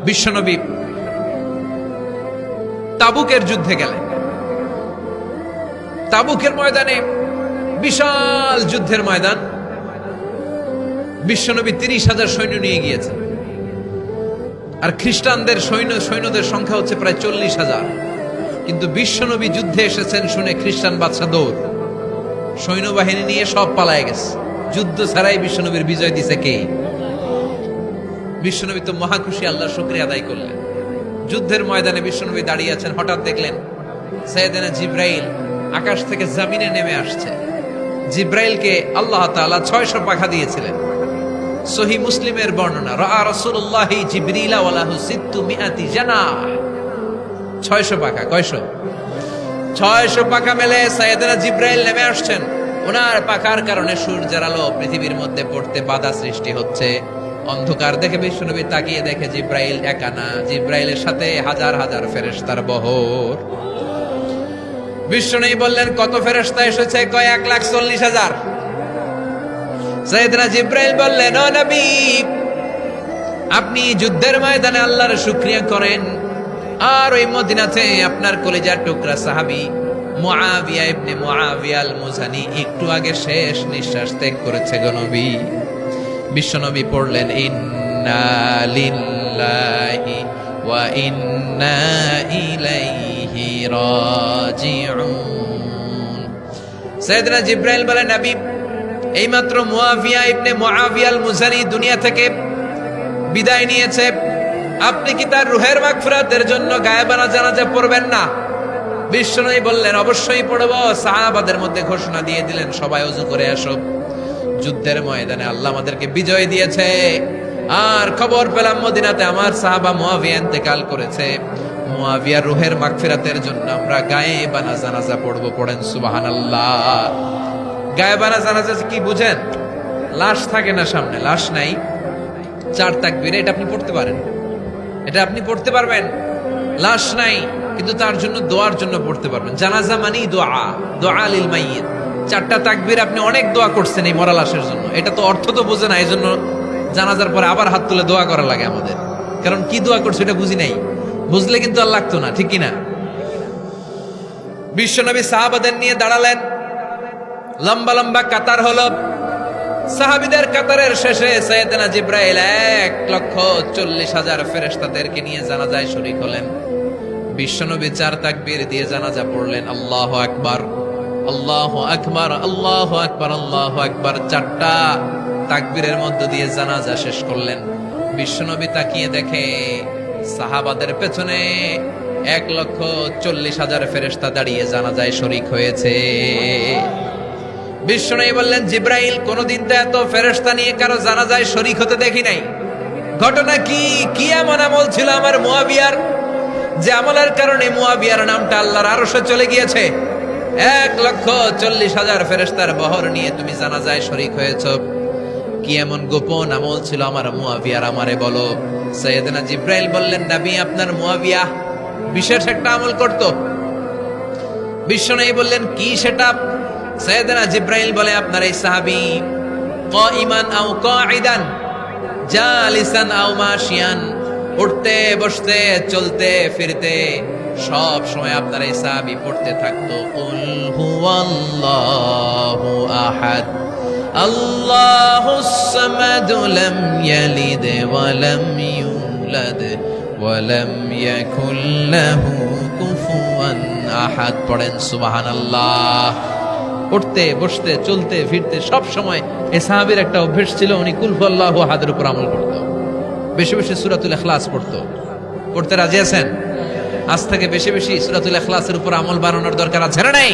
বিশ্বনবী তাবুকের যুদ্ধে গেলেন। তাবুকের ময়দানে বিশাল যুদ্ধের ময়দান, বিশ্বনবী 30,000 সৈন্য নিয়ে গিয়েছেন, আর খ্রিস্টানদের সৈন্যদের সংখ্যা হচ্ছে প্রায় 40,000। কিন্তু বিশ্বনবী যুদ্ধে এসেছেন শুনে খ্রিস্টান বাদশা দৌড়, সৈন্যবাহিনী নিয়ে সব পালায় গেছে। যুদ্ধ ছাড়াই বিশ্বনবীর বিজয় দিছে কে? বিশ্বনবী তো মহাখুশি, আল্লাহর শুকরিয়া আদায় করলেন। যুদ্ধের ময়দানে বিশ্বনবী দাঁড়িয়ে আছেন, হঠাৎ দেখলেন সাইয়েদনা জিব্রাইল আকাশ থেকে জমিনে নেমে আসছে। জিব্রাইলকে আল্লাহ তাআলা 600 পাখা দিয়েছিলেন। সহিহ মুসলিমের বর্ণনা, রাআ রাসূলুল্লাহ জিবরিলা ওয়া লাহু 600 জানাহ। 600 পাখা। কয়শো? 600 পাখা মেলে সাইয়েদনা জিব্রাইল নেমে আসছেন। ওনার পাখার কারণে সূর্যের আলো পৃথিবীর মধ্যে পড়তে বাধা সৃষ্টি হচ্ছে। অন্ধকার দেখে বিশ্বনবী তাকিয়ে দেখে জিব্রাইল একা না, জিব্রাইলের সাথে হাজার হাজার ফেরেশতার বহর। বিশ্বনবী বললেন, কত ফেরেশতা এসেছে? কয় 1,40,000। সাইয়েদনা জিব্রাইল বললেন, ও নবী, আপনি যুদ্ধের ময়দানে আল্লাহর শুকরিয়া করেন, আর ওই মদিনাতে আপনার কলিজার টুকরা সাহাবী মুআবিয়া ইবনে মুআবিয়া আল মুজানি একটু আগে শেষ নিঃশ্বাস ত্যাগ করেছে গো নবী। বিশ্বনবী পড়লেন, ইন্না লিল্লাহি ওয়া ইন্না ইলাইহি রাজিউন। সাইয়েদনা জিব্রাইল বলেন, নবী, এইমাত্র মুআবিয়া ইবনে মুআবিয়া আল মুজানি দুনিয়া থেকে বিদায় নিয়েছে, আপনি কি তার রুহের মাগফিরাতের জন্য গায়েবানা জানাজা পড়বেন না? বিশ্বনবী বললেন, অবশ্যই পড়ব। সাহাবাদের মধ্যে ঘোষণা দিয়ে দিলেন, সবাই ওযু করে আসো। যুদ্ধের ময়দানে আল্লাহ আমাদেরকে বিজয় দিয়েছে, আর খবর পেলাম মদিনাতে আমার সাহাবা মুআবিয়া ইন্তেকাল করেছে। মুআবিয়ার রুহের মাগফিরাতের জন্য আমরা গায়েবানা জানাজা পড়ব। পড়েন সুবহানাল্লাহ। গায়েবানা জানাজা কি বুঝেন? লাশ থাকে না সামনে, লাশ নাই, 4 তাকবীরে এটা আপনি পড়তে পারেন, এটা আপনি পড়তে পারবেন। লাশ নাই, কিন্তু তার জন্য দোয়ার জন্য পড়তে পারবেন। জানাজা মানি দোয়া, দোয়া লিল মাইয়িত। 4টা তাকবীর আপনি অনেক দোয়া করছেন এই মরা লাশের জন্য, এটা তো অর্থ তো বোঝে না, এই জন্য জানাজার পরে আবার হাত তুলে দোয়া করা লাগে আমাদের, কারণ কি দোয়া করছে এটা বুঝি নাই। বুঝলে কিন্তু আর লাগতো না, ঠিক কিনা? বিশ্বনবী সাহাবাদের নিয়ে দাঁড়ালেন, লম্বা লম্বা কাতার হলো। সাহাবীদের কাতারের শেষে সাইয়েদনা জিব্রাইল 1,40,000 ফেরেশতাদেরকে নিয়ে জানাজায় শরীক হলেন। বিশ্বনবী 4 তাকবীর দিয়ে জানাজা পড়লেন, আল্লাহু আকবার, আল্লাহু আকবার, আল্লাহু আকবার, আল্লাহু আকবার। 4টা তাকবীরের মধ্য দিয়ে জানাজা শেষ করলেন। বিশ্বনবী তাকিয়ে দেখে সাহাবাদের পেছনে 1,40,000 ফেরেশতা দাঁড়িয়ে জানাজায় শরীক হয়েছে। বিশ্বনবী বললেন, জিব্রাইল, কোনদিন তো এত ফেরেশতা নিয়ে কারো জানাজায় শরীক হতে দেখি নাই। ঘটনা কি? কি এমন আমল ছিল আমার মুআবিয়ার, যে আমলের কারণে মুআবিয়ার নামটা আল্লাহর আরশে চলে গিয়েছে? 1,40,000 ফেরেশতার বহর নিয়ে তুমি জানাজায় শরীক হয়েছো। কি এমন গোপন আমল ছিল আমার মুআবিয়ার, আমারে বলো। সাইয়েদনা জিব্রাইল বললেন, নবী, আপনার মুআবিয়া বিশেষ একটা আমল করত। বিশ্বনবী বললেন, কি সেটা? সাইয়েদনা জিব্রাইল বলে, আপনার এই সাহাবী কাইমান আও কাঈদান, জালিসান আও মাশিয়ান, উঠতে বসতে চলতে ফিরতে সব সময় আপনার এই সাহাবী পড়তে থাকতো, কুল হুয়াল্লাহু আহাদ, আল্লাহুস সামাদ, লাম ইয়ালিদ ওয়া লাম ইউলাদ ওয়া লাম ইয়াকুল লাহু কুফুয়ান আহাদ। পড়েন সুবহানাল্লাহ। উঠতে বসতে চলতে ফিরতে সব সময় এই সাহাবীর একটা অভ্যাস ছিল, উনি কুল হুয়াল্লাহু আহাদের উপর আমল করত। বেশি বেশি সূরাতুল ইখলাস পড়তো। পড়তে রাজি আছেন? আজ থেকে বেশি বেশি সূরাতুল ইখলাসের উপর আমল বানানোর দরকার আছে না নাই?